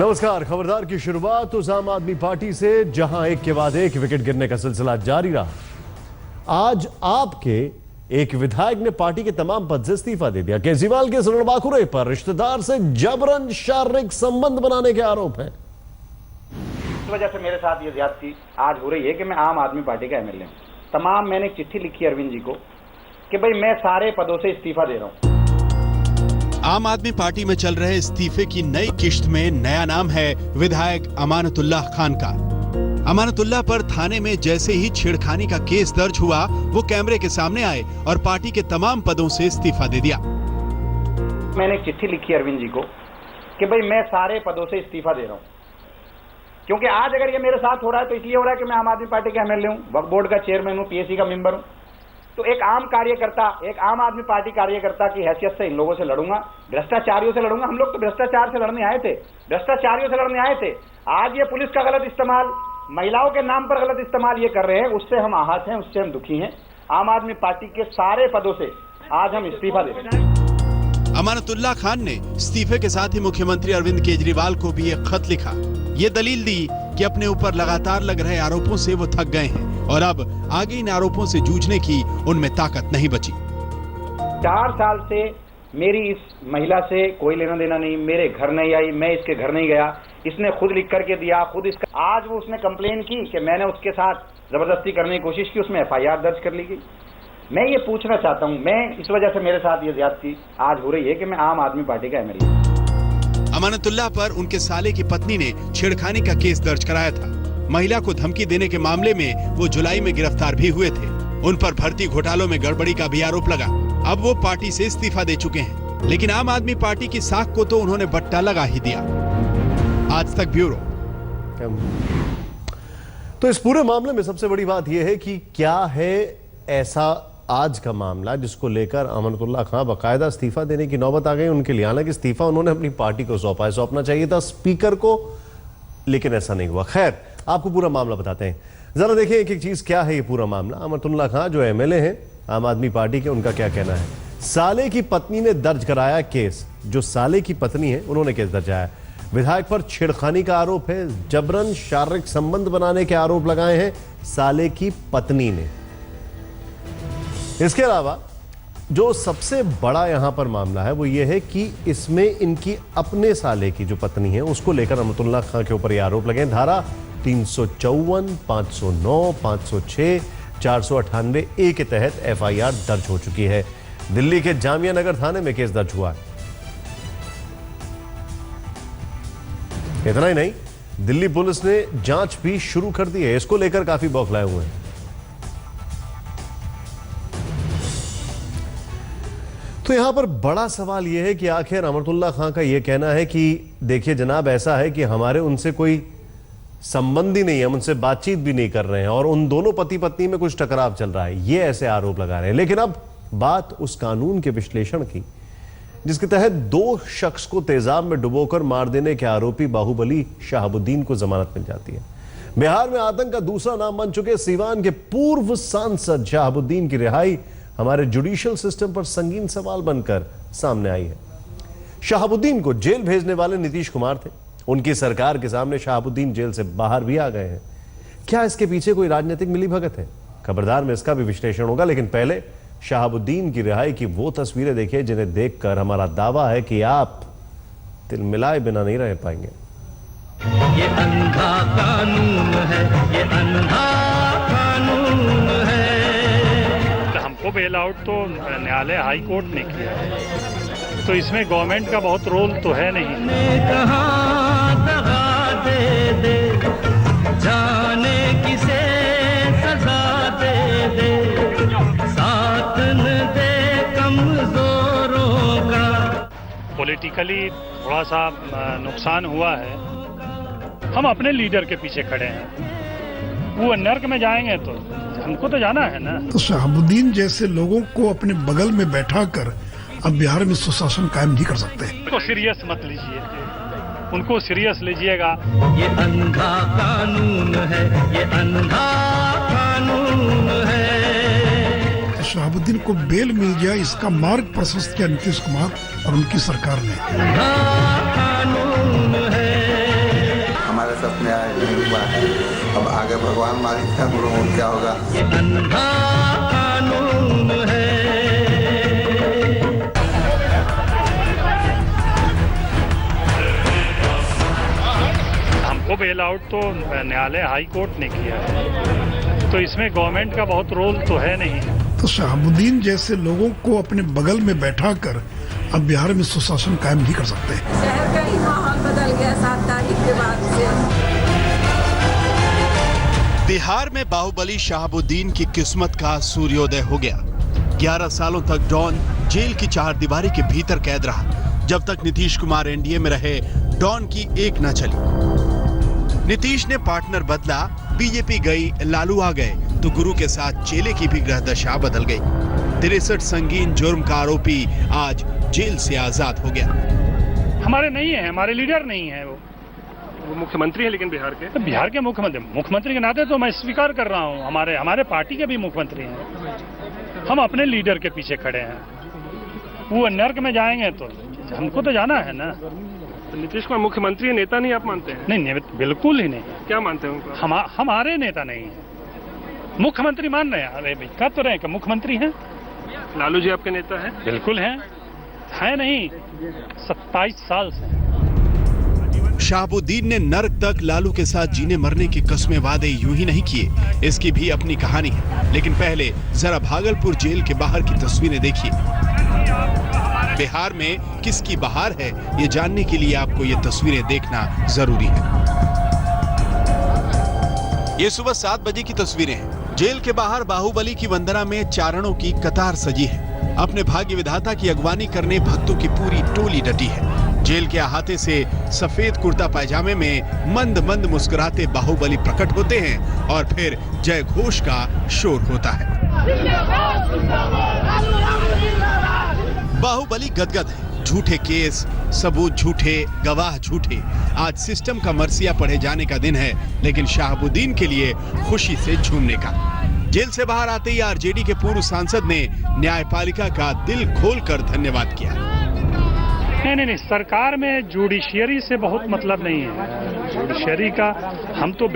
नमस्कार। खबरदार की शुरुआत उस आम आदमी पार्टी से जहां एक के बाद एक विकेट गिरने का सिलसिला जारी रहा। आज आपके एक विधायक ने पार्टी के तमाम पद से इस्तीफा दे दिया। केजरीवाल के रणबांकुरे पर रिश्तेदार से जबरन शारीरिक संबंध बनाने के आरोप हैं। इस वजह से मेरे साथ ये ज्यादती आज हो रही है कि मैं आम आदमी पार्टी का एमएलए हूं। तमाम मैंने एक चिट्ठी लिखी अरविंद जी को कि भाई मैं सारे पदों से इस्तीफा दे रहा हूं। आम आदमी पार्टी में चल रहे इस्तीफे की नई किश्त में नया नाम है विधायक अमानतुल्लाह खान का। अमानतुल्लाह पर थाने में जैसे ही छेड़खानी का केस दर्ज हुआ, वो कैमरे के सामने आए और पार्टी के तमाम पदों से इस्तीफा दे दिया। मैंने एक चिट्ठी लिखी अरविंद जी को कि भाई मैं सारे पदों से इस्तीफा दे रहा हूं, क्योंकि आज अगर ये मेरे साथ हो रहा है तो इसलिए हो रहा है कि मैं आम आदमी पार्टी का एमएलए हूं, वक्फ बोर्ड का चेयरमैन हूं, पीएससी का मेंबर हूं। तो एक आम कार्यकर्ता, एक आम आदमी पार्टी कार्यकर्ता की हैसियत से इन लोगों से लड़ूंगा, भ्रष्टाचारियों से लड़ूंगा। हम लोग तो भ्रष्टाचार से लड़ने आए थे, भ्रष्टाचारियों से लड़ने आए थे। आज ये पुलिस का गलत इस्तेमाल, महिलाओं के नाम पर गलत इस्तेमाल ये कर रहे हैं, उससे हम आहत हैं, उससे हम दुखी हैं। आम आदमी पार्टी के सारे पदों से आज हम इस्तीफा दे रहे हैं। अमानतुल्लाह खान ने इस्तीफे के साथ ही मुख्यमंत्री अरविंद केजरीवाल को भी एक खत लिखा। ये दलील दी कि अपने ऊपर लगातार लग रहे आरोपों से वो थक गए हैं और अब आगे इन आरोपों से जूझने की उनमें ताकत नहीं बची। 4 साल से मेरी इस महिला से कोई लेना देना नहीं, मेरे घर नहीं आई, मैं इसके घर नहीं गया, इसने खुद लिख करके दिया, खुद इसका। आज वो उसने कंप्लेन की कि मैंने उसके साथ जबरदस्ती करने की कोशिश की, उसमें एफआईआर दर्ज कर ली गई। मैं ये पूछना चाहता हूं, मैं इस वजह से मेरे साथ ये ज्यादती आज हो रही है कि मैं आम आदमी पार्टी का एमएलए हूं। अमानतुल्लाह पर उनके साले की पत्नी ने छेड़खानी का केस दर्ज कराया था। महिला को धमकी देने के मामले में वो जुलाई में गिरफ्तार भी हुए थे। उन पर भर्ती घोटालों में गड़बड़ी का भी आरोप लगा। अब वो पार्टी से इस्तीफा दे चुके हैं, लेकिन आम आदमी पार्टी की साख को तो उन्होंने बट्टा लगा ही दिया। आज तक ब्यूरो। तो इस पूरे मामले में सबसे बड़ी बात यह है कि क्या है ऐसा आज का मामला जिसको लेकर अमानतुल्लाह खान बाकायदा इस्तीफा देने की नौबत आ गई उनके लिए। हालांकि इस्तीफा उन्होंने अपनी पार्टी को सौंपना चाहिए था स्पीकर को, लेकिन ऐसा नहीं हुआ। खैर, आपको पूरा मामला बताते हैं। जरा देखिए एक एक चीज क्या है ये पूरा मामला। अमानतुल्लाह खान जो एमएलए हैं आम आदमी पार्टी के, उनका क्या कहना है। साले की पत्नी ने दर्ज कराया केस। जो साले की पत्नी है उन्होंने केस दर्ज कराया। विधायक पर छेड़खानी का आरोप है, जबरन शारीरिक संबंध बनाने के आरोप लगाए हैं साले की पत्नी ने। इसके अलावा जो सबसे बड़ा यहां पर मामला है वो ये है कि इसमें इनकी अपने साले की जो पत्नी है उसको लेकर अमानतुल्लाह खान के ऊपर ये आरोप लगे। धारा 354, 509, 506, 498A के तहत एफआईआर दर्ज हो चुकी है। दिल्ली के जामिया नगर थाने में केस दर्ज हुआ है। इतना ही नहीं, दिल्ली पुलिस ने जांच भी शुरू कर दी है। इसको लेकर काफी बौखलाए हुए हैं। तो यहां पर बड़ा सवाल यह है कि आखिर अमानतुल्लाह खान का यह कहना है कि देखिए जनाब, ऐसा है कि हमारे उनसे कोई संबंध ही नहीं है, हम उनसे बातचीत भी नहीं कर रहे हैं और उन दोनों पति पत्नी में कुछ टकराव चल रहा है, ये ऐसे आरोप लगा रहे हैं। लेकिन अब बात उस कानून के विश्लेषण की जिसके तहत 2 शख्स को तेजाब में डुबोकर मार देने के आरोपी बाहुबली शहाबुद्दीन को जमानत मिल जाती है। बिहार में आतंक का दूसरा नाम बन चुके सीवान के पूर्व सांसद शहाबुद्दीन की रिहाई हमारे जुडिशियल सिस्टम पर संगीन सवाल बनकर सामने आई है। शहाबुद्दीन को जेल भेजने वाले नीतीश कुमार थे। उनकी सरकार के सामने शहाबुद्दीन जेल से बाहर भी आ गए हैं। क्या इसके पीछे कोई राजनीतिक मिलीभगत है? खबरदार में इसका भी विश्लेषण होगा, लेकिन पहले शहाबुद्दीन की रिहाई की वो तस्वीरें देखिए जिन्हें देखकर हमारा दावा है कि आप दिल मिलाए बिना नहीं रह पाएंगे। ये अंधा कानून है, ये अंधा कानून है। हमको बेल आउट तो न्यायालय हाई कोर्ट ने किया है, तो इसमें गवर्नमेंट का बहुत रोल तो है नहीं। दे दे, जाने किसे सजा दे दे, साथ न दे कमजोरों का। पॉलिटिकली थोड़ा सा नुकसान हुआ है। हम अपने लीडर के पीछे खड़े हैं। वो नर्क में जाएंगे तो हमको तो जाना है ना। तो शहाबुद्दीन जैसे लोगों को अपने बगल में बैठाकर अब बिहार में सुशासन कायम नहीं कर सकते। उनको सीरियस मत लीजिए, उनको सीरियस लीजिएगा। ये अंधा कानून है, ये अंधा कानून है। तो शहाबुद्दीन को बेल मिल गया, इसका मार्ग प्रशस्त किया नीतीश कुमार और उनकी सरकार ने। अंधा कानून है। में आए नहीं हुआ है। अब आगे भगवान मालिक है, हम लोगों को क्या होगा। ये अंधा कानून है। हमको बेल आउट तो न्यायालय हाई कोर्ट ने किया है, तो इसमें गवर्नमेंट का बहुत रोल तो है नहीं। तो शहाबुद्दीन जैसे लोगों को अपने बगल में बैठा कर अब बिहार में सुशासन कायम नहीं कर सकते। शहर का ही माहौल बदल गया 7 तारीख के बाद से। बिहार में बाहुबली शहाबुद्दीन की किस्मत का सूर्योदय हो गया। 11 सालों तक डॉन जेल की चारदीवारी के भीतर कैद रहा। जब तक नीतीश कुमार एनडीए में रहे, डॉन की एक न चली। नीतीश ने पार्टनर बदला, बीजेपी गई, लालू आ गए, तो गुरु के साथ चेले की भी ग्रह दशा बदल गई। 63 संगीन जुर्म का आरोपी आज जेल से आजाद हो गया। हमारे नहीं है, हमारे लीडर नहीं है। वो मुख्यमंत्री है लेकिन बिहार के मुख्यमंत्री के नाते तो मैं स्वीकार कर रहा हूँ, हमारे पार्टी के भी मुख्यमंत्री हैं। हम अपने लीडर के पीछे खड़े हैं। वो नर्क में जाएंगे तो हमको तो जाना है ना। तो नीतीश कुमार मुख्यमंत्री है, नेता नहीं आप मानते हैं? नहीं, बिल्कुल ही नहीं। क्या मानते हैं उनको? हमारे नेता नहीं है। मुख्यमंत्री मान रहे हैं। अरे भाई कह तो रहे हैं कि मुख्यमंत्री हैं। लालू जी आपके नेता हैं? बिल्कुल हैं। है नहीं, 27 साल से। शहाबुद्दीन ने नर्क तक लालू के साथ जीने मरने की कस्में वादे यूं ही नहीं किए, इसकी भी अपनी कहानी है। लेकिन पहले जरा भागलपुर जेल के बाहर की तस्वीरें देखिए। बिहार में किसकी बहार है, ये जानने के लिए आपको ये तस्वीरें देखना जरूरी है। ये सुबह 7 बजे की तस्वीरें हैं। जेल के बाहर बाहुबली की वंदना में चारणों की कतार सजी है। अपने भाग्य विधाता की अगवानी करने भक्तों की पूरी टोली डटी है। जेल के अहाते से सफेद कुर्ता पायजामे में मंद मंद मुस्कुराते बाहुबली प्रकट होते हैं और फिर जय घोष का शोर होता है। बाहुबली गदगद है। झूठे केस, सबूत झूठे, गवाह झूठे। आज सिस्टम का मरसिया पढ़े जाने का दिन है, लेकिन शहाबुद्दीन के लिए खुशी से झूमने का। जेल से बाहर आते ही आरजेडी के पूर्व सांसद ने न्यायपालिका का दिल खोलकर धन्यवाद किया। नहीं, सरकार में जुडिशियरी से बहुत मतलब नहीं है। जुडिशियरी का हमको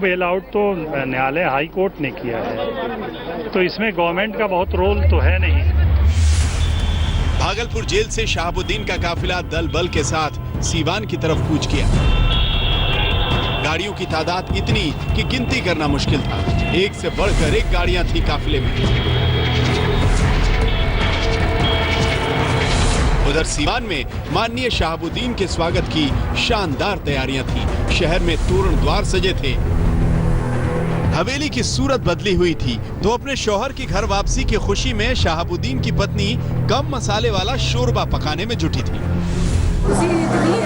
बेल आउट तो न्यायालय हाई कोर्ट ने किया है, तो इसमें गवर्नमेंट का बहुत रोल तो है नहीं। भागलपुर जेल से शहाबुद्दीन का काफिला दल बल के साथ सीवान की तरफ कूच किया। गाड़ियों की तादाद इतनी कि गिनती करना मुश्किल था। एक से बढ़कर एक गाड़ियां थी काफिले में। उधर सीवान में माननीय शहाबुद्दीन के स्वागत की शानदार तैयारियां थी। शहर में तोरण द्वार सजे थे। हवेली की सूरत बदली हुई थी, तो अपने शौहर की घर वापसी की खुशी में शहाबुद्दीन की पत्नी कम मसाले वाला शोरबा पकाने में जुटी थी।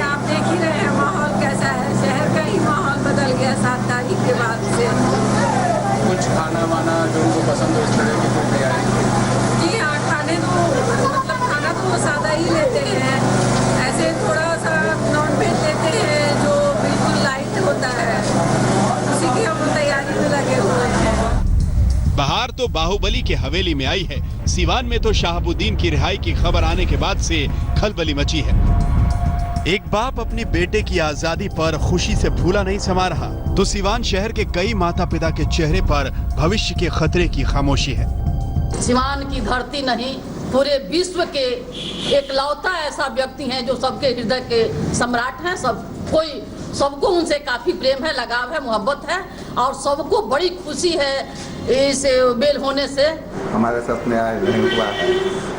आप देख ही रहे हैं माहौल कैसा है। शहर का ही माहौल बदल गया 7 तारीख के बाद से। कुछ खाना वाना जो उनको पसंद हो इस तरह की कोई तैयारी? जी हाँ, खाना तो वो सादा ही लेते हैं। ऐसे थोड़ा सा नॉन वेज लेते हैं जो बिल्कुल लाइट होता है, उसी की हम तैयारी में लगे हुए हैं। बहार तो बाहुबली के हवेली में आई है। सीवान में तो शहाबुद्दीन की रिहाई की खबर आने के बाद से खलबली मची है। एक बाप अपने बेटे की आजादी पर खुशी से फूला नहीं समा रहा, तो सीवान शहर के कई माता पिता के चेहरे पर भविष्य के खतरे की खामोशी है। सीवान की धरती नहीं, पूरे विश्व के एकलौता ऐसा व्यक्ति हैं जो सबके हृदय के सम्राट हैं। सबको उनसे काफी प्रेम है, लगाव है, मोहब्बत है और सबको बड़ी खुशी है इस बेल होने से। हमारे सपने आए नहीं हुआ है।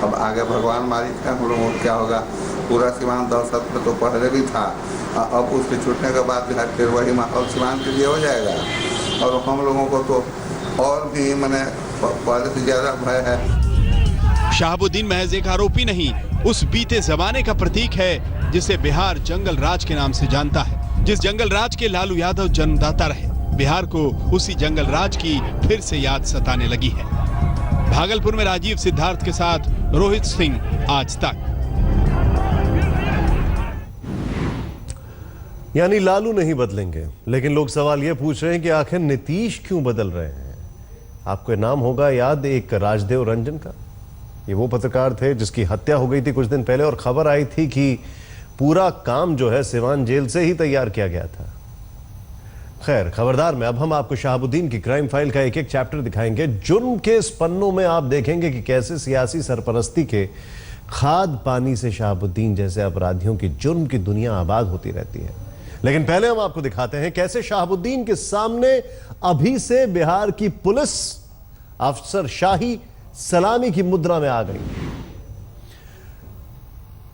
अब आगे भगवान मालिक है, हम लोगों को क्या होगा। पूरा सीवान दहशत में तो पहले भी था, अब उसके छूटने के बाद जो है फिर वही माहौल सीवान के लिए हो जाएगा। और हम लोगों को तो और भी पहले से ज्यादा भय है। शहाबुद्दीन महज एक आरोपी नहीं, उस बीते जमाने का प्रतीक है जिसे बिहार जंगल राज के नाम से जानता है। जिस जंगल राज के लालू यादव जन्मदाता रहे, बिहार को उसी जंगल राज की फिर से याद सताने लगी है। भागलपुर में राजीव सिद्धार्थ के साथ रोहित सिंह, आज तक। यानी लालू नहीं बदलेंगे, लेकिन लोग सवाल यह पूछ रहे हैं कि आखिर नीतीश क्यों बदल रहे हैं। आपको नाम होगा याद एक राजदेव रंजन का। ये वो पत्रकार थे जिसकी हत्या हो गई थी कुछ दिन पहले और खबर आई थी कि पूरा काम जो है सिवान जेल से ही तैयार किया गया था। खैर, खबरदार में अब हम आपको शहाबुद्दीन की क्राइम फाइल का एक एक चैप्टर दिखाएंगे। जुर्म के इस पन्नों में आप देखेंगे कि कैसे सियासी सरपरस्ती के खाद पानी से शहाबुद्दीन जैसे अपराधियों की जुर्म की दुनिया आबाद होती रहती है। लेकिन पहले हम आपको दिखाते हैं कैसे शहाबुद्दीन के सामने अभी से बिहार की पुलिस अफसरशाही सलामी की मुद्रा में आ गई।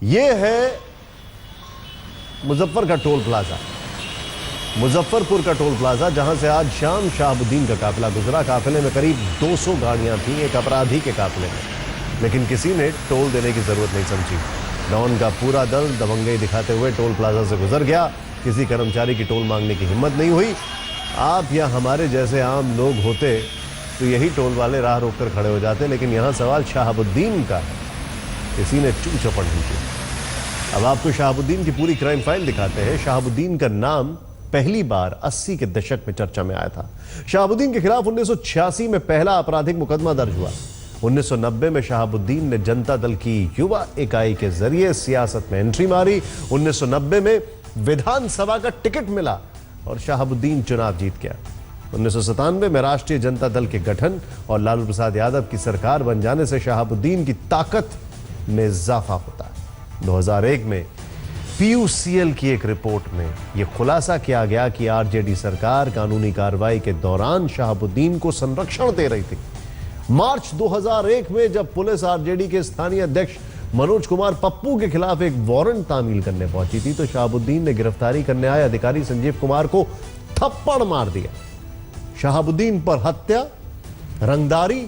यह है मुजफ्फर का टोल प्लाजा, मुजफ्फरपुर का टोल प्लाजा, जहां से आज शाम शहाबुद्दीन का काफिला गुजरा। काफिले में करीब 200 गाड़ियां थी, एक अपराधी के काफिले में, लेकिन किसी ने टोल देने की जरूरत नहीं समझी। डॉन का पूरा दल दबंगई दिखाते हुए टोल प्लाजा से गुजर गया। किसी कर्मचारी की टोल मांगने की हिम्मत नहीं हुई। आप या हमारे जैसे आम लोग होते तो यही टोल वाले राह रोककर खड़े हो जाते, लेकिन यहां सवाल शहाबुद्दीन का है। किसी ने चू चपड़ नहीं की। अब आपको शहाबुद्दीन की पूरी क्राइम फाइल दिखाते हैं। शहाबुद्दीन का नाम पहली बार 80 के दशक में चर्चा में आया था। शहाबुद्दीन के खिलाफ 1986 में पहला आपराधिक मुकदमा दर्ज हुआ। 1990 में शहाबुद्दीन ने जनता दल की युवा इकाई के जरिए सियासत में एंट्री मारी। 1990 में विधानसभा का टिकट मिला और शहाबुद्दीन चुनाव जीत गया। 1997 में राष्ट्रीय जनता दल के गठन और लालू प्रसाद यादव की सरकार बन जाने से शहाबुद्दीन की ताकत में इजाफा होता है। 2001 में पीयूसीएल की एक रिपोर्ट में यह खुलासा किया गया कि आरजेडी सरकार कानूनी कार्रवाई के दौरान शहाबुद्दीन को संरक्षण दे रही थी। मार्च 2001 में जब पुलिस आरजेडी के स्थानीय अध्यक्ष मनोज कुमार पप्पू के खिलाफ एक वारंट तामील करने पहुंची थी तो शहाबुद्दीन ने गिरफ्तारी करने आए अधिकारी संजीव कुमार को थप्पड़ मार दिया। शहाबुद्दीन पर हत्या, रंगदारी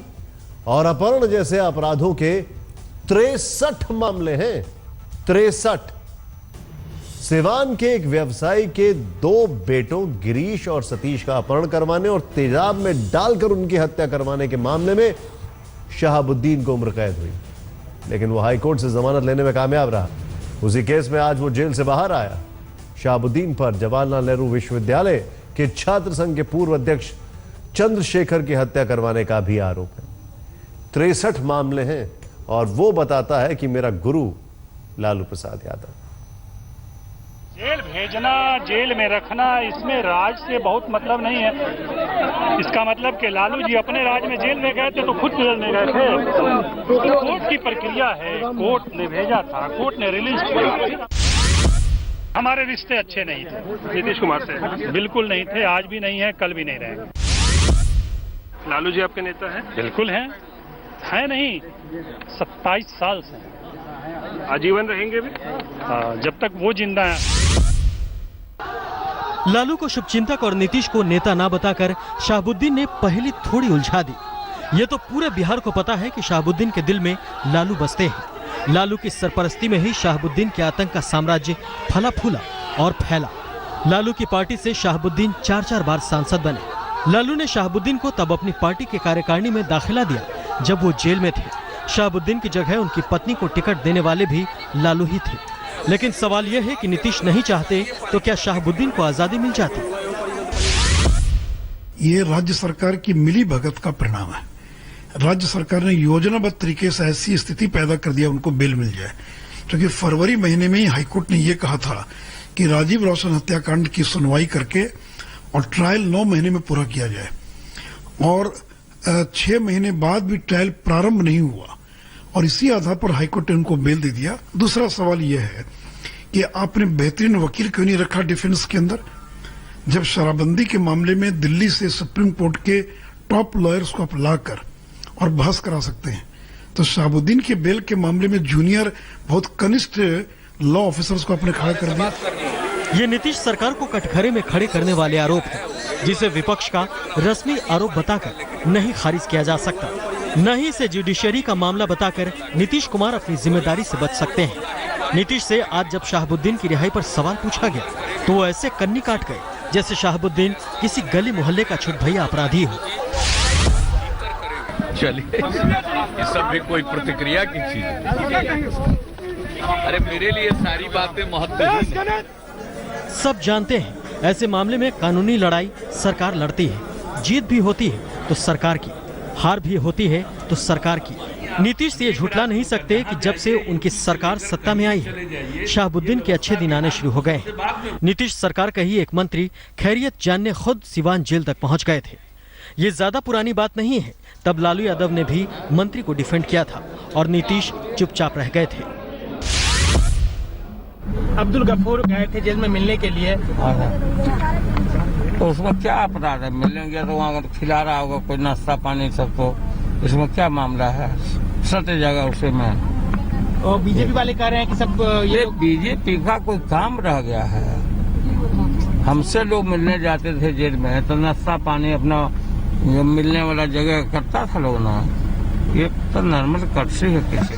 और अपहरण जैसे अपराधों के 63 मामले हैं। 63। सिवान के एक व्यवसायी के 2 बेटों गिरीश और सतीश का अपहरण करवाने और तेजाब में डालकर उनकी हत्या करवाने के मामले में शहाबुद्दीन को उम्र कैद हुई, लेकिन वो हाईकोर्ट से जमानत लेने में कामयाब रहा। उसी केस में आज वो जेल से बाहर आया। शहाबुद्दीन पर जवाहरलाल नेहरू विश्वविद्यालय के छात्र संघ के पूर्व अध्यक्ष चंद्रशेखर की हत्या करवाने का भी आरोप है। 63 मामले हैं और वो बताता है कि मेरा गुरु लालू प्रसाद यादव। जेल भेजना, जेल में रखना, इसमें राज से बहुत मतलब नहीं है। इसका मतलब कि लालू जी अपने राज में जेल में गए थे तो खुद जेल में गए थे। कोर्ट की प्रक्रिया है, कोर्ट ने भेजा था, कोर्ट ने रिलीज किया। हमारे रिश्ते अच्छे नहीं थे नीतीश कुमार से, बिल्कुल नहीं थे, आज भी नहीं है, कल भी नहीं रहेंगे। लालू जी आपके नेता हैं? बिल्कुल हैं, है नहीं, 27 साल से आजीवन रहेंगे भी? जब तक वो जिंदा है। लालू को शुभचिंतक और नीतीश को नेता ना बताकर शहाबुद्दीन ने पहली थोड़ी उलझा दी। ये तो पूरे बिहार को पता है कि शहाबुद्दीन के दिल में लालू बसते हैं। लालू की सरपरस्ती में ही शहाबुद्दीन के आतंक का साम्राज्य फला फूला और फैला। लालू की पार्टी से शहाबुद्दीन 4 बार सांसद बने। लालू ने शहाबुद्दीन को तब अपनी पार्टी के कार्यकारिणी में दाखिला दिया जब वो जेल में थे। शहाबुद्दीन की जगह उनकी पत्नी को टिकट देने वाले भी लालू ही थे। लेकिन सवाल यह है कि नीतीश नहीं चाहते तो क्या शहाबुद्दीन को आजादी मिल जाती? ये राज्य सरकार की मिली भगत का परिणाम है। राज्य सरकार ने योजनाबद्ध तरीके से ऐसी स्थिति पैदा कर दिया उनको बेल मिल जाए, क्योंकि फरवरी महीने में ही हाईकोर्ट ने यह कहा था कि राजीव रोशन हत्याकांड की सुनवाई करके और ट्रायल 9 महीने में पूरा किया जाए, और 6 महीने बाद भी ट्रायल प्रारंभ नहीं हुआ और इसी आधार पर हाईकोर्ट ने उनको बेल दे दिया। दूसरा सवाल यह है कि आपने बेहतरीन वकील क्यों नहीं रखा डिफेंस के अंदर? जब शराबबंदी के मामले में दिल्ली से सुप्रीम कोर्ट के टॉप लॉयर्स को आप लाकर और बहस करा सकते हैं, तो शहाबुद्दीन के बेल के मामले में जूनियर बहुत कनिष्ठ लॉ ऑफिसर्स को आपने खड़ा कर दिया। ये नीतीश सरकार को कटघरे में खड़े करने वाले आरोप है, जिसे विपक्ष का रस्मी आरोप बताकर नहीं खारिज किया जा सकता। न ही इसे जुडिशरी का मामला बताकर नीतीश कुमार अपनी जिम्मेदारी से बच सकते हैं। नीतीश से आज जब शहाबुद्दीन की रिहाई पर सवाल पूछा गया तो वो ऐसे कन्नी काट गए जैसे शहाबुद्दीन किसी गली मोहल्ले का छुटभैया अपराधी हो। चलिए, ये सब भी कोई प्रतिक्रिया की चीज है। अरे मेरे लिए सारी बातें महत्वपूर्ण हैं। सब जानते हैं ऐसे मामले में कानूनी लड़ाई सरकार लड़ती है। जीत भी होती है तो सरकार की, हार भी होती है तो सरकार की। नीतीश से ये झुठला नहीं सकते कि जब से उनकी सरकार सत्ता में आई है, शहाबुद्दीन के अच्छे दिन आने शुरू हो गए हैं। नीतीश सरकार का ही एक मंत्री खैरियत जानने खुद सिवान जेल तक पहुंच गए थे। ये ज्यादा पुरानी बात नहीं है, तब लालू यादव ने भी मंत्री को डिफेंड किया था और नीतीश चुपचाप रह गए थे। अब्दुल गफूर गए थे जेल में मिलने के लिए, तो उसमें क्या अपराध है? मिलेंगे तो वहाँ खिला रहा होगा कोई नाश्ता पानी सबको, इसमें क्या मामला है? सत्य जगह उसे में और बीजेपी वाले कह रहे हैं कि सब ये बीजेपी का कोई काम रह गया है। हमसे लोग मिलने जाते थे जेल में तो नाश्ता पानी अपना जो मिलने वाला जगह करता था लोग ना, ये तो नॉर्मल कर्सी है किसी।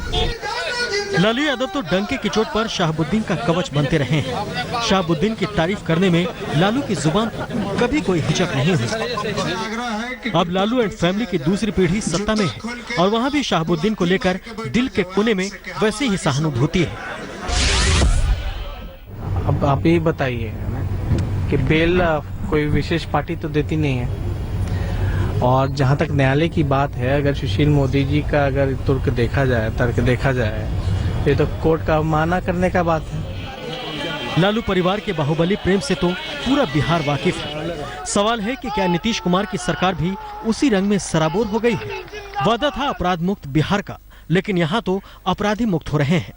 लालू यादव तो डंके की चोट पर शहाबुद्दीन का कवच बनते रहे हैं। शहाबुद्दीन की तारीफ करने में लालू की जुबान पर कभी कोई हिचक नहीं हुई। अब लालू एंड फैमिली की दूसरी पीढ़ी सत्ता में है और वहाँ भी शहाबुद्दीन को लेकर दिल के कोने में वैसे ही सहानुभूति है। अब आप ये बताइए कि बेल कोई विशेष पार्टी तो देती नहीं है, और जहाँ तक न्यायालय की बात है, अगर सुशील मोदी जी का अगर तर्क देखा जाए ये तो कोर्ट का अवमानना करने का बात है। लालू परिवार के बाहुबली प्रेम से तो पूरा बिहार वाकिफ है। सवाल है कि क्या नीतीश कुमार की सरकार भी उसी रंग में सराबोर हो गई है? वादा था अपराध मुक्त बिहार का, लेकिन यहाँ तो अपराधी मुक्त हो रहे हैं।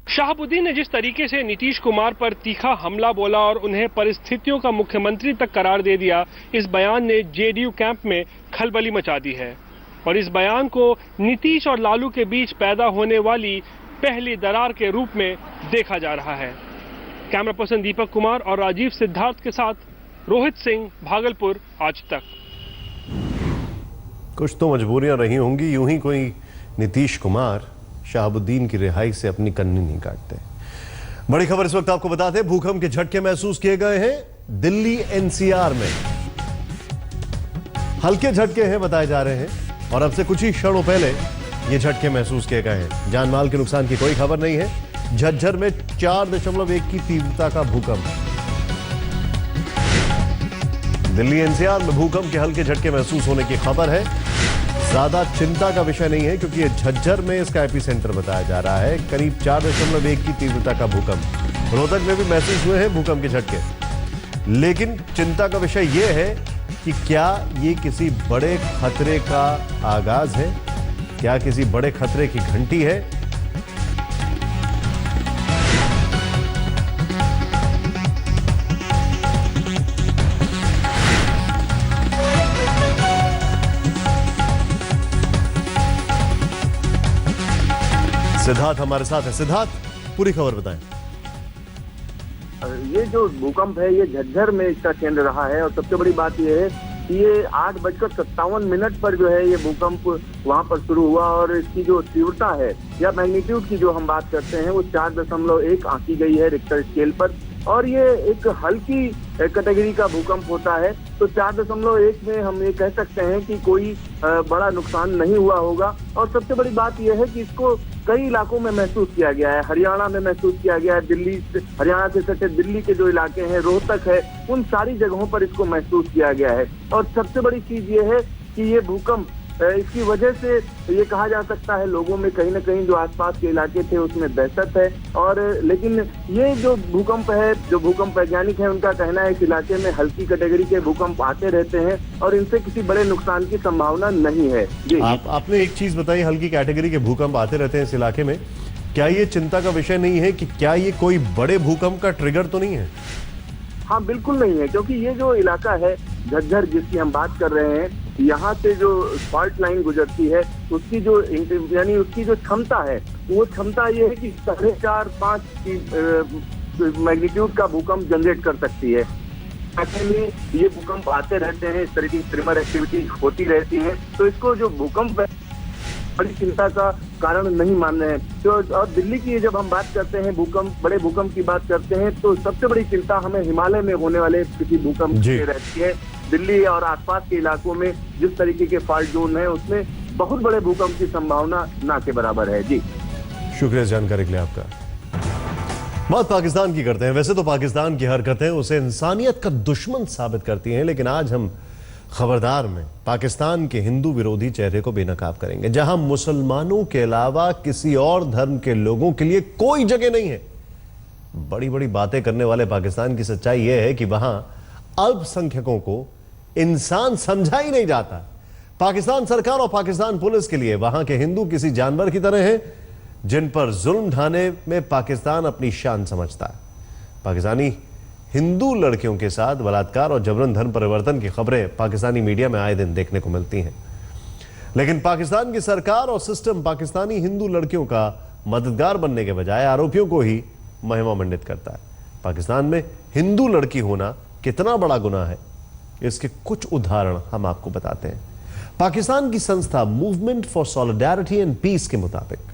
शहाबुद्दीन ने जिस तरीके से नीतीश कुमार पर तीखा हमला बोला और उन्हें परिस्थितियों का मुख्यमंत्री तक करार दे दिया, इस बयान ने जेडीयू कैंप में खलबली मचा दी है और इस बयान को नीतीश और लालू के बीच पैदा होने वाली पहली दरार के रूप में देखा जा रहा है। कैमरा पर्सन दीपक कुमार और राजीव सिद्धार्थ के साथ रोहित सिंह, भागलपुर, आज तक। कुछ तो मजबूरियां रही होंगी, यूं ही कोई नीतीश कुमार शहाबुद्दीन की रिहाई से अपनी कन्नी नहीं काटते। बड़ी खबर इस वक्त आपको बता दें, भूकंप के झटके महसूस किए गए हैं दिल्ली एनसीआर में। हल्के झटके हैं बताए जा रहे हैं और अब से कुछ ही क्षणों पहले ये झटके महसूस किए गए हैं। जान माल के नुकसान की कोई खबर नहीं है। झज्जर में 4.1 की तीव्रता का भूकंप। दिल्ली एनसीआर में भूकंप के हल्के झटके महसूस होने की खबर है। ज्यादा चिंता का विषय नहीं है क्योंकि ये झज्जर में इसका एपिसेंटर बताया जा रहा है। करीब 4.1 की तीव्रता का भूकंप रोहतक में भी महसूस हुए हैं भूकंप के झटके। लेकिन चिंता का विषय यह है कि क्या ये किसी बड़े खतरे का आगाज है, क्या किसी बड़े खतरे की घंटी है? सिद्धार्थ हमारे साथ है। सिद्धार्थ, पूरी खबर बताएं। ये जो भूकंप है ये झज्जर में इसका केंद्र रहा है और सबसे बड़ी बात ये है कि ये 8:57 पर जो है ये भूकंप वहां पर शुरू हुआ और इसकी जो तीव्रता है या मैग्नीट्यूड की जो हम बात करते हैं वो 4.1 आंकी गई है रिक्टर स्केल पर। और ये एक हल्की कैटेगरी का भूकंप होता है, तो 4.1 में हम ये कह सकते हैं कि कोई बड़ा नुकसान नहीं हुआ होगा। और सबसे बड़ी बात यह है कि इसको कई इलाकों में महसूस किया गया है। हरियाणा में महसूस किया गया है, दिल्ली से, हरियाणा से सटे दिल्ली के जो इलाके हैं, रोहतक है, उन सारी जगहों पर इसको महसूस किया गया है। और सबसे बड़ी चीज ये है कि ये भूकंप इसकी वजह से ये कहा जा सकता है लोगों में कहीं ना कहीं जो आसपास के इलाके थे उसमें दहशत है। और लेकिन ये जो भूकंप है, जो भूकंप वैज्ञानिक है, उनका कहना है कि इलाके में हल्की कैटेगरी के भूकंप आते रहते हैं और इनसे किसी बड़े नुकसान की संभावना नहीं है। आपने एक चीज बताई, हल्की कैटेगरी के भूकंप आते रहते हैं इस इलाके में। क्या ये चिंता का विषय नहीं है कि क्या ये कोई बड़े भूकंप का ट्रिगर तो नहीं है? हाँ, बिल्कुल नहीं है, क्योंकि ये जो इलाका है झज्जर जिसकी हम बात कर रहे हैं, यहाँ से जो फॉल्ट लाइन गुजरती है उसकी जो यानी उसकी जो क्षमता है वो क्षमता ये है कि 4.5-5 की मैग्नीट्यूड का भूकंप जनरेट कर सकती है। ऐसे में ये भूकंप आते रहते हैं, इस तरह की ट्रिमर एक्टिविटी होती रहती है, तो इसको जो भूकंप है बड़ी चिंता का कारण नहीं मान रहे हैं। तो और दिल्ली की जब हम बात करते हैं भूकंप, बड़े भूकंप की बात करते हैं, तो सबसे बड़ी चिंता हमें हिमालय में होने वाले किसी भूकंप की रहती है। दिल्ली और आसपास के इलाकों में जिस तरीके के फॉल्ट जोन है उसमें बहुत बड़े भूकंप की संभावना ना के बराबर है। जी, शुक्रिया जानकारी के लिए आपका। बात पाकिस्तान की करते हैं। वैसे तो पाकिस्तान की हरकतें उसे इंसानियत का दुश्मन साबित करती हैं, लेकिन आज हम खबरदार में पाकिस्तान के हिंदू विरोधी चेहरे को बेनकाब करेंगे, जहां मुसलमानों के अलावा किसी और धर्म के लोगों के लिए कोई जगह नहीं है। बड़ी बड़ी बातें करने वाले पाकिस्तान की सच्चाई यह है कि वहां अल्पसंख्यकों को इंसान समझा ही नहीं जाता। पाकिस्तान सरकार और पाकिस्तान पुलिस के लिए वहां के हिंदू किसी जानवर की तरह हैं जिन पर जुल्म ढाने में पाकिस्तान अपनी शान समझता है। पाकिस्तानी हिंदू लड़कियों के साथ बलात्कार और जबरन धर्म परिवर्तन की खबरें पाकिस्तानी मीडिया में आए दिन देखने को मिलती हैं, लेकिन पाकिस्तान की सरकार और सिस्टम पाकिस्तानी हिंदू लड़कियों का मददगार बनने के बजाय आरोपियों को ही महिमा मंडित करता है। पाकिस्तान में हिंदू लड़की होना कितना बड़ा गुनाह है, इसके कुछ उदाहरण हम आपको बताते हैं। पाकिस्तान की संस्था Movement for Solidarity and Peace के मुताबिक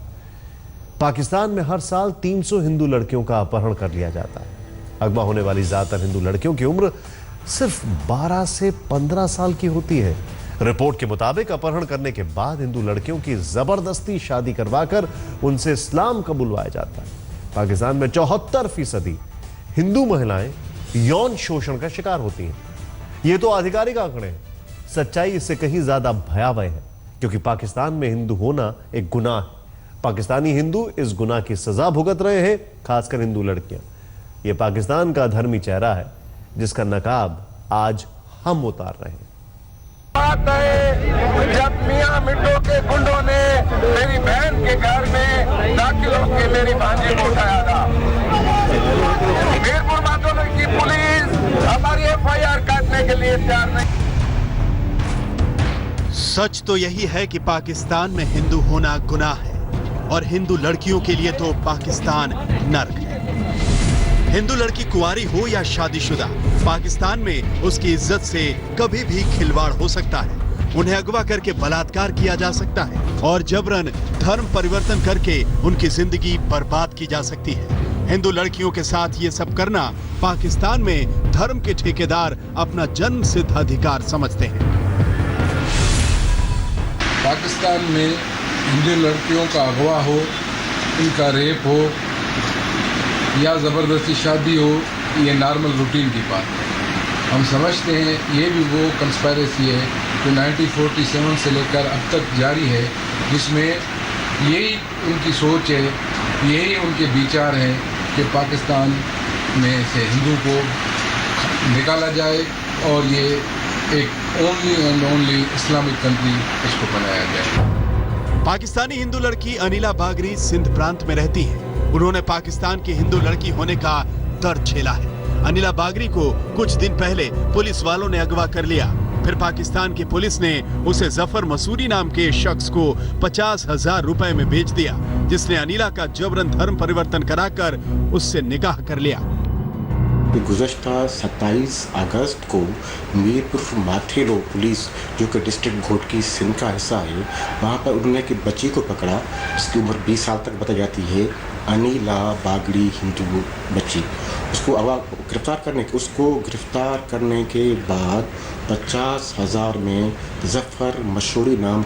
पाकिस्तान में हर साल 300 हिंदू लड़कियों का अपहरण कर लिया जाता है। अगवा होने वाली ज्यादातर हिंदू लड़कियों की उम्र सिर्फ 12 से 15 साल की होती है। रिपोर्ट के मुताबिक अपहरण करने के बाद हिंदू लड़कियों की जबरदस्ती शादी करवाकर उनसे इस्लाम कबूलवाया जाता है। पाकिस्तान में 74% हिंदू महिलाएं यौन शोषण का शिकार होती हैं। ये तो आधिकारिक आंकड़े हैं, सच्चाई इससे कहीं ज्यादा भयावह है, क्योंकि पाकिस्तान में हिंदू होना एक गुनाह है। पाकिस्तानी हिंदू इस गुनाह की सजा भुगत रहे हैं, खासकर हिंदू लड़कियां। यह पाकिस्तान का धर्मी चेहरा है जिसका नकाब आज हम उतार रहे हैं। बात है जब मियां मिट्टू के गुंडों ने मेरी बहन के घर में दाखिल होकर मेरी भांजी को उठाया था। मीरपुर मातों की पुलिस हमारी FIR काटने के लिए तैयार नहीं। सच तो यही है कि पाकिस्तान में हिंदू होना गुनाह है और हिंदू लड़कियों के लिए तो पाकिस्तान नर्क है। हिंदू लड़की कुंवारी हो या शादीशुदा, पाकिस्तान में उसकी इज्जत से कभी भी खिलवाड़ हो सकता है। उन्हें अगवा करके बलात्कार किया जा सकता है और जबरन धर्म परिवर्तन करके उनकी जिंदगी बर्बाद की जा सकती है। हिंदू लड़कियों के साथ ये सब करना पाकिस्तान में धर्म के ठेकेदार अपना जन्म सिद्ध अधिकार समझते हैं। पाकिस्तान में हिंदू लड़कियों का अगवा हो, उनका रेप हो या ज़बरदस्ती शादी हो, ये नॉर्मल रूटीन की बात है। हम समझते हैं ये भी वो कंस्पायरेसी है जो 1947 से लेकर अब तक जारी है, जिसमें यही उनकी सोच है, यही उनके विचार हैं कि पाकिस्तान में से हिंदू को निकाला जाए और ये एक only and only Islamic country इसको बनाया जाए। पाकिस्तानी हिंदू लड़की अनिला बागरी सिंध प्रांत में रहती है। उन्होंने पाकिस्तान की हिंदू लड़की होने का दर्द झेला है। अनिला बागरी को कुछ दिन पहले पुलिस वालों ने अगवा कर लिया। फिर पाकिस्तान की पुलिस ने उसे जफर मसूरी नाम के शख्स को 50,000 रुपए में बेच दिया, जिसने अनिला का जबरन धर्म परिवर्तन कराकर उससे निकाह कर लिया। गुज़श्ता 27 अगस्त को मीरपुर माथेरो पुलिस, जो कि डिस्ट्रिक्ट कोर्ट की सिंध का हिस्सा है, वहाँ पर उन्होंने एक बच्ची को पकड़ा जिसकी उम्र 20 साल तक बताई जाती है, अनिला बागड़ी हिंदू बच्ची। उसको गिरफ्तार करने के बाद 50,000 में जफर मशहूरी नाम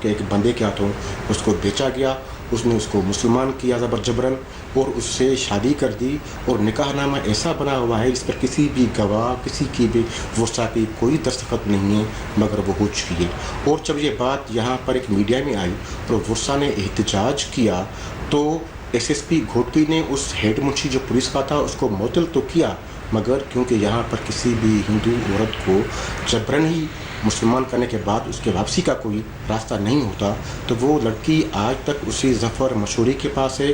के एक बंदे के हाथों उसको बेचा गया। उसने उसको मुसलमान किया जबरन और उससे शादी कर दी और निकाहनामा ऐसा बना हुआ है जिस पर किसी भी गवाह, किसी की भी वसा की कोई दस्तखत नहीं है, मगर वो हो चुकी है। और जब ये बात यहाँ पर एक मीडिया में आई और वसा ने एहतजाज किया तो SSP घोटकी ने उस हेड मुंशी जो पुलिस का था उसको मुअत्तल तो किया, मगर क्योंकि यहाँ पर किसी भी हिंदू औरत को जबरन ही मुसलमान करने के बाद उसके वापसी का कोई रास्ता नहीं होता, तो वो लड़की आज तक उसी जफर मशहूरी के पास है।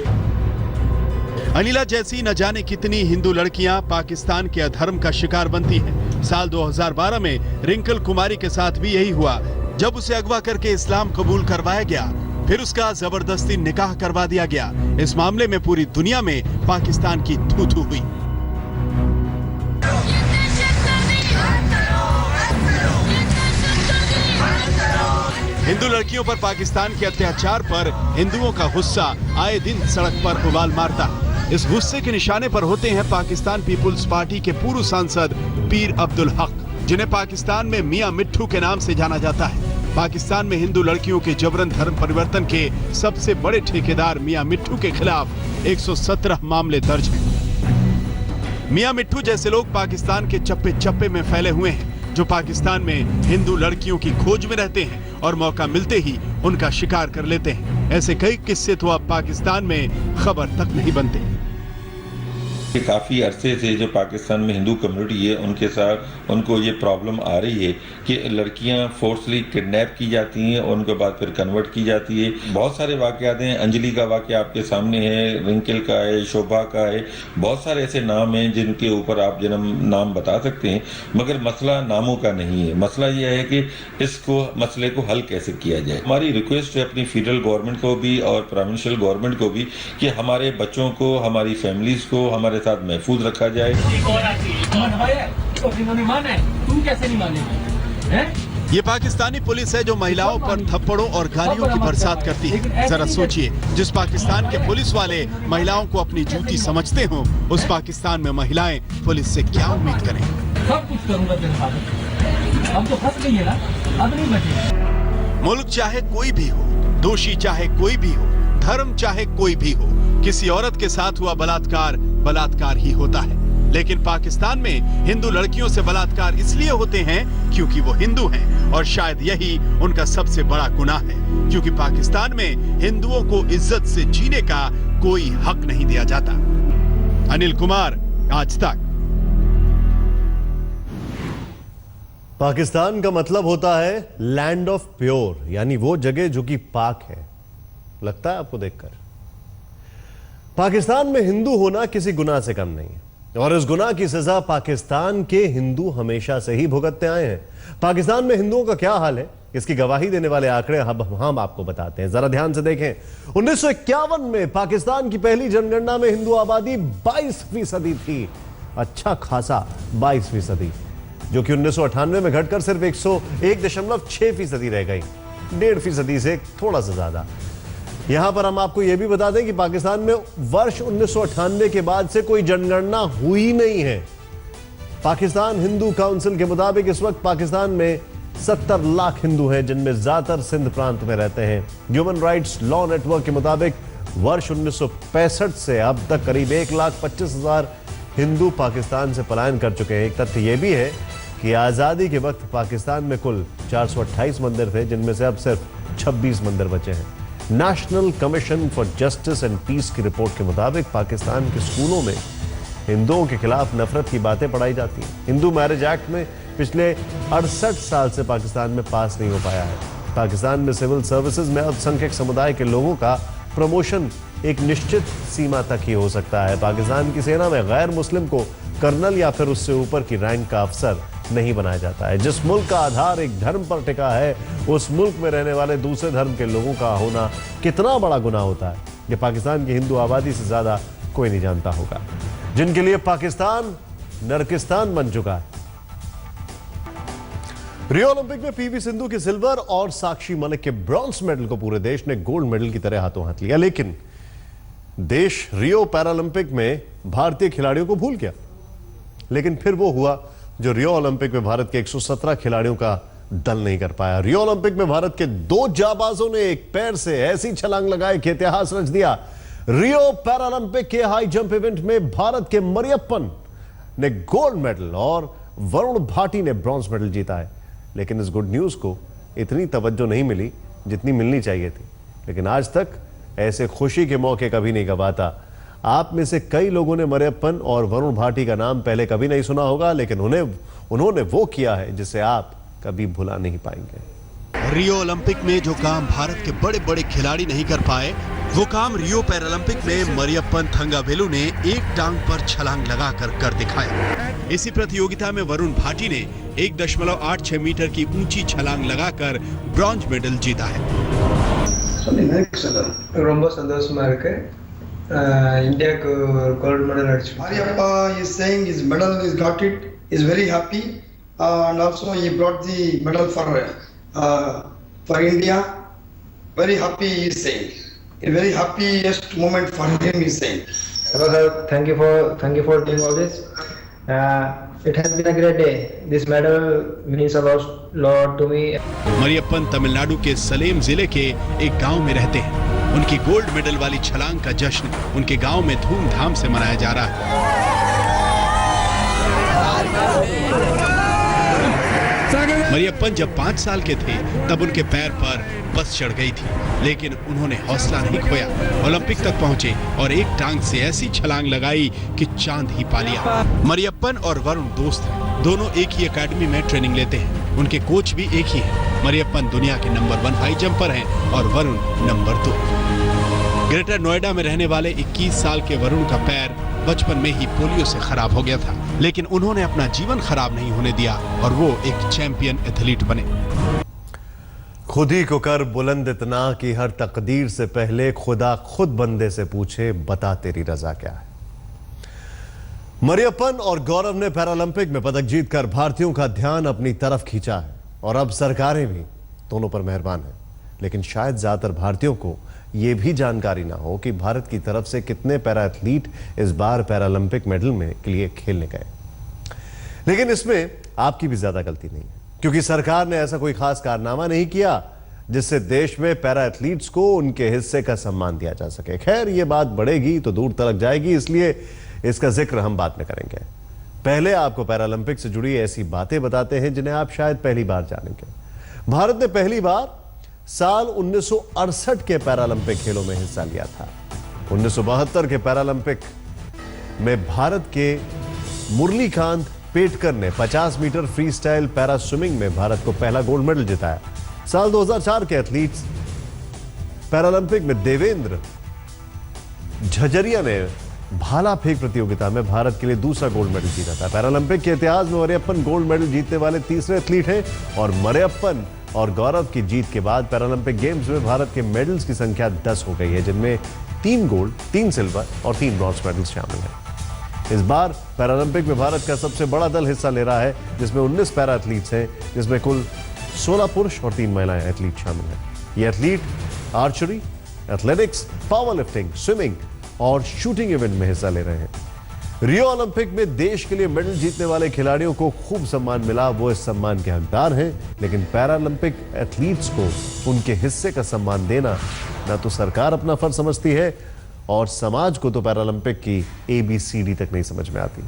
अनिला जैसी न जाने कितनी हिंदू लड़कियां पाकिस्तान के अधर्म का शिकार बनती हैं। साल 2012 में रिंकल कुमारी के साथ भी यही हुआ, जब उसे अगवा करके इस्लाम कबूल करवाया गया, फिर उसका जबरदस्ती निकाह करवा दिया गया। इस मामले में पूरी दुनिया में पाकिस्तान की थू-थू हुई। हिंदू लड़कियों पर पाकिस्तान के अत्याचार पर हिंदुओं का गुस्सा आए दिन सड़क पर उबाल मारता है। इस गुस्से के निशाने पर होते हैं पाकिस्तान पीपुल्स पार्टी के पूर्व सांसद पीर अब्दुल हक, जिन्हें पाकिस्तान में मियां मिट्ठू के नाम से जाना जाता है। पाकिस्तान में हिंदू लड़कियों के जबरन धर्म परिवर्तन के सबसे बड़े ठेकेदार मियां मिट्ठू के खिलाफ 117 मामले दर्ज हैं। मियां मिट्ठू जैसे लोग पाकिस्तान के चप्पे चप्पे में फैले हुए हैं, जो पाकिस्तान में हिंदू लड़कियों की खोज में रहते हैं और मौका मिलते ही उनका शिकार कर लेते हैं। ऐसे कई किस्से तो अब पाकिस्तान में खबर तक नहीं बनते। काफ़ी अरसे से जो पाकिस्तान में हिंदू कम्युनिटी है उनके साथ उनको ये प्रॉब्लम आ रही है कि लड़कियां फोर्सली किडनैप की जाती हैं और उनके बाद फिर कन्वर्ट की जाती है। बहुत सारे वाक़यात हैं, अंजलि का वाक़या आपके सामने है, रिंकल का है, शोभा का है, बहुत सारे ऐसे नाम हैं जिनके ऊपर आप नाम बता सकते हैं, मगर मसला नामों का नहीं है। मसला ये है कि इसको मसले को हल कैसे किया जाए। हमारी रिक्वेस्ट है अपनी फेडरल गवर्नमेंट को भी और प्रोविंशियल गवर्नमेंट को भी कि हमारे बच्चों को, हमारी फैमिलीज को हमारे साथ महफूज रखा जाए। तुम कैसे नहीं मानेगा? ये पाकिस्तानी पुलिस है जो महिलाओं पर थप्पड़ों और गालियों की बरसात करती है। जरा सोचिए, जिस पाकिस्तान के पुलिस वाले महिलाओं को अपनी जूती समझते हो, उस पाकिस्तान में महिलाएं पुलिस से क्या उम्मीद करें? सब कुछ करूंगा तेरे साथ। अब तो फंस गई है ना, अब नहीं बचेगा। मुल्क चाहे कोई भी हो, दोषी चाहे कोई भी हो, धर्म चाहे कोई भी हो, किसी औरत के साथ हुआ बलात्कार बलात्कार ही होता है। लेकिन पाकिस्तान में हिंदू लड़कियों से बलात्कार इसलिए होते हैं क्योंकि वो हिंदू हैं, और शायद यही उनका सबसे बड़ा गुनाह है, क्योंकि पाकिस्तान में हिंदुओं को इज्जत से जीने का कोई हक नहीं दिया जाता। अनिल कुमार, आज तक। पाकिस्तान का मतलब होता है लैंड ऑफ प्योर, यानी वो जगह जो कि पाक है। लगता है आपको देखकर? पाकिस्तान में हिंदू होना किसी गुनाह से कम नहीं है, और इस गुनाह की सजा पाकिस्तान के हिंदू हमेशा से ही भुगतते आए हैं। पाकिस्तान में हिंदुओं का क्या हाल है, इसकी गवाही देने वाले आंकड़े हम आपको बताते हैं। जरा ध्यान से देखें। 1951 में पाकिस्तान की पहली जनगणना में हिंदू आबादी 22% थी। अच्छा खासा 22%, जो कि 1998 में घटकर सिर्फ 101.6% रह गई, 1.5% से थोड़ा सा ज्यादा। यहां पर हम आपको यह भी बता दें कि पाकिस्तान में वर्ष 1998 के बाद से कोई जनगणना हुई नहीं है। पाकिस्तान हिंदू काउंसिल के मुताबिक इस वक्त पाकिस्तान में 70 लाख हिंदू हैं, जिनमें ज्यादातर सिंध प्रांत में रहते हैं। ह्यूमन राइट्स लॉ नेटवर्क के मुताबिक वर्ष 1965 से अब तक करीब 1,25,000 हिंदू पाकिस्तान से पलायन कर चुके हैं। एक तथ्य यह भी है कि आजादी के वक्त पाकिस्तान में कुल 428 मंदिर थे, जिनमें से अब सिर्फ 26 मंदिर बचे हैं। National Commission for Justice and Peace की रिपोर्ट के मुताबिक पाकिस्तान के स्कूलों में हिंदुओं के खिलाफ नफरत की बातें पढ़ाई जाती हैं। हिंदू मैरिज एक्ट में पिछले 68 साल से पाकिस्तान में पास नहीं हो पाया है। पाकिस्तान में सिविल सर्विसेज में अल्पसंख्यक समुदाय के लोगों का प्रमोशन एक निश्चित सीमा तक ही हो सकता है। पाकिस्तान की सेना में गैर मुस्लिम को कर्नल या फिर उससे ऊपर की रैंक का अफसर नहीं बनाया जाता है। जिस मुल्क का आधार एक धर्म पर टिका है, उस मुल्क में रहने वाले दूसरे धर्म के लोगों का होना कितना बड़ा गुनाह होता है, ये पाकिस्तान की हिंदू आबादी से ज्यादा कोई नहीं जानता होगा, जिनके लिए पाकिस्तान नरकिस्तान बन चुका है। रियो ओलंपिक में पीवी सिंधु के सिल्वर और साक्षी मलिक के ब्रॉन्ज मेडल को पूरे देश ने गोल्ड मेडल की तरह हाथों हाथ लिया, लेकिन देश रियो पैरालंपिक में भारतीय खिलाड़ियों को भूल गया। लेकिन फिर वो हुआ जो रियो ओलंपिक में भारत के 117 खिलाड़ियों का दल नहीं कर पाया। रियो ओलंपिक में भारत के 2 जाबाजों ने एक पैर से ऐसी छलांग लगाई कि इतिहास रच दिया। रियो पैरालंपिक के हाई जंप इवेंट में भारत के मरियप्पन ने गोल्ड मेडल और वरुण भाटी ने ब्रॉन्ज मेडल जीता है। लेकिन इस गुड न्यूज को इतनी तवज्जो नहीं मिली जितनी मिलनी चाहिए थी। लेकिन आज तक ऐसे खुशी के मौके कभी नहीं गवाता। आप में से कई लोगों ने मरियप्पन और वरुण भाटी का नाम पहले कभी नहीं सुना होगा, लेकिन उन्होंने वो किया है जिसे आप कभी भुला नहीं पाएंगे। रियो ओलंपिक में जो काम भारत के बड़े बड़े खिलाड़ी नहीं कर पाए, वो काम रियो पैरालंपिक में मरियप्पन थंगावेलु ने एक टांग पर छलांग लगाकर कर दिखाया। इसी प्रतियोगिता में वरुण भाटी ने 1.86 मीटर की ऊंची छलांग लगाकर ब्रॉन्ज मेडल जीता है। ரொம்ப சந்தோஷமா இருக்கு. இந்தியாக்கு கோல்ட் மெடல் அடிச்சு. Mariappa is saying his medal is got it, is very happy, and also he brought the medal for India. Very happy he is saying. A very happiest moment for him he is saying. Thank you for doing all this. It has been a great day. This medal means a lot to me. Mariyappan Tamil Nadu के सलेम जिले के एक गांव में रहते हैं। उनकी gold medal वाली छलांग का जश्न उनके गांव में धूमधाम से मनाया जा रहा है। मरियप्पन जब 5 साल के थे तब उनके पैर पर बस चढ़ गई थी, लेकिन उन्होंने हौसला नहीं खोया। ओलंपिक तक पहुंचे और एक टांग से ऐसी छलांग लगाई कि चांद ही पा लिया। मरियप्पन और वरुण दोस्त हैं, दोनों एक ही एकेडमी में ट्रेनिंग लेते हैं। उनके कोच भी एक ही हैं। मरियप्पन दुनिया के नंबर 1 हाई जंपर हैं और वरुण नंबर 2। ग्रेटर नोएडा में रहने वाले 21 साल के वरुण का पैर बचपन में ही पोलियो से खराब हो गया था, लेकिन उन्होंने अपना जीवन खराब नहीं होने दिया और वो एक चैंपियन एथलीट बने। खुद ही को कर बुलंद इतना कि हर तकदीर से पहले खुदा खुद बंदे से पूछे, बता तेरी रजा क्या है। मरियप्पन और गौरव ने पैरालंपिक में पदक जीतकर भारतीयों का ध्यान अपनी तरफ खींचा है और अब सरकारें भी दोनों पर मेहरबान हैं। लेकिन शायद ज्यादातर भारतीयों को यह भी जानकारी ना हो कि भारत की तरफ से कितने पैरा एथलीट इस बार पैरालंपिक मेडल में के लिए खेलने गए। लेकिन इसमें आपकी भी ज्यादा गलती नहीं है, क्योंकि सरकार ने ऐसा कोई खास कारनामा नहीं किया जिससे देश में पैरा एथलीट्स को उनके हिस्से का सम्मान दिया जा सके। खैर, ये बात बढ़ेगी तो दूर तक जाएगी, इसलिए इसका जिक्र हम बाद में करेंगे। पहले आपको पैरालंपिक से जुड़ी ऐसी बातें बताते हैं जिन्हें आप शायद पहली बार जानेंगे। भारत ने पहली बार साल 1968 के पैरालंपिक खेलों में हिस्सा लिया था। 1972 के पैरालंपिक में भारत के मुरलीकांत पेटकर ने 50 metre freestyle para swimming में भारत को पहला गोल्ड मेडल जिताया। साल 2004 के एथलीट्स पैरालंपिक में देवेंद्र झझरिया ने भाला फेंक प्रतियोगिता में भारत के लिए दूसरा गोल्ड मेडल जीता था। पैरालंपिक के इतिहास में मरियप्पन गोल्ड मेडल जीतने वाले तीसरे एथलीट हैं और मरियप्पन और गौरव की जीत के बाद पैरालंपिक गेम्स में भारत के मेडल्स की संख्या 10 हो गई है, जिनमें 3 गोल्ड, 3 सिल्वर और 3 ब्रॉन्ज मेडल्स शामिल हैं। इस बार पैरालंपिक में भारत का सबसे बड़ा दल हिस्सा ले रहा है, जिसमें 19 पैरा एथलीट्स हैं, जिसमें कुल 16 पुरुष और 3 महिलाएं एथलीट शामिल हैं। ये athlete archery, athletics, power lifting, swimming और शूटिंग इवेंट में हिस्सा ले रहे हैं। रियो ओलंपिक में देश के लिए मेडल जीतने वाले खिलाड़ियों को खूब सम्मान मिला, वो इस सम्मान के हकदार हैं, लेकिन पैरालंपिक एथलीट्स को उनके हिस्से का सम्मान देना ना तो सरकार अपना फर्ज समझती है और समाज को तो पैरालंपिक की ABCD तक नहीं समझ में आती।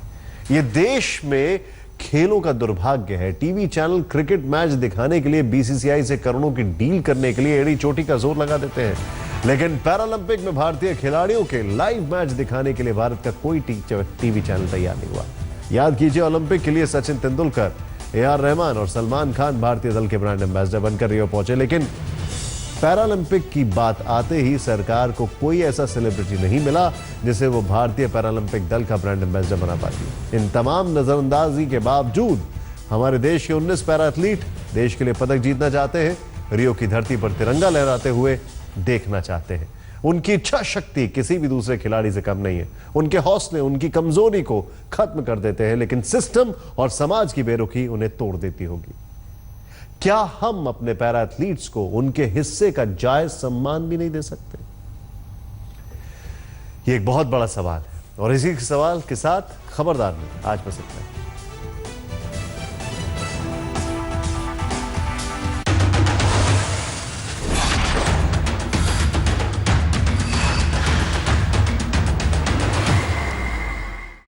ये देश में खेलों का दुर्भाग्य है। टीवी चैनल क्रिकेट मैच दिखाने के लिए BCCI से करोड़ों की डील करने के लिए एड़ी चोटी का जोर लगा देते हैं, लेकिन पैरालंपिक में भारतीय खिलाड़ियों के लाइव मैच दिखाने के लिए भारत का कोई टीवी चैनल तैयार नहीं हुआ। याद कीजिए, ओलंपिक के लिए सचिन तेंदुलकर, AR रहमान और सलमान खान भारतीय दल के ब्रांड एम्बेसडर बनकर रियो पहुंचे, लेकिन पैरालंपिक की बात आते ही सरकार को कोई ऐसा सेलिब्रिटी नहीं मिला जिसे वो भारतीय पैरालंपिक दल का ब्रांड एम्बेसडर बना पाती। इन तमाम नजरअंदाजी के बावजूद हमारे देश के 19 पैरा एथलीट देश के लिए पदक जीतना चाहते हैं, रियो की धरती पर तिरंगा लहराते हुए देखना चाहते हैं। उनकी इच्छा शक्ति किसी भी दूसरे खिलाड़ी से कम नहीं है। उनके हौसले उनकी कमजोरी को खत्म कर देते हैं, लेकिन सिस्टम और समाज की बेरुखी उन्हें तोड़ देती होगी। क्या हम अपने पैरा एथलीट्स को उनके हिस्से का जायज सम्मान भी नहीं दे सकते? यह एक बहुत बड़ा सवाल है और इसी सवाल के साथ खबरदार में आज बस इतना है।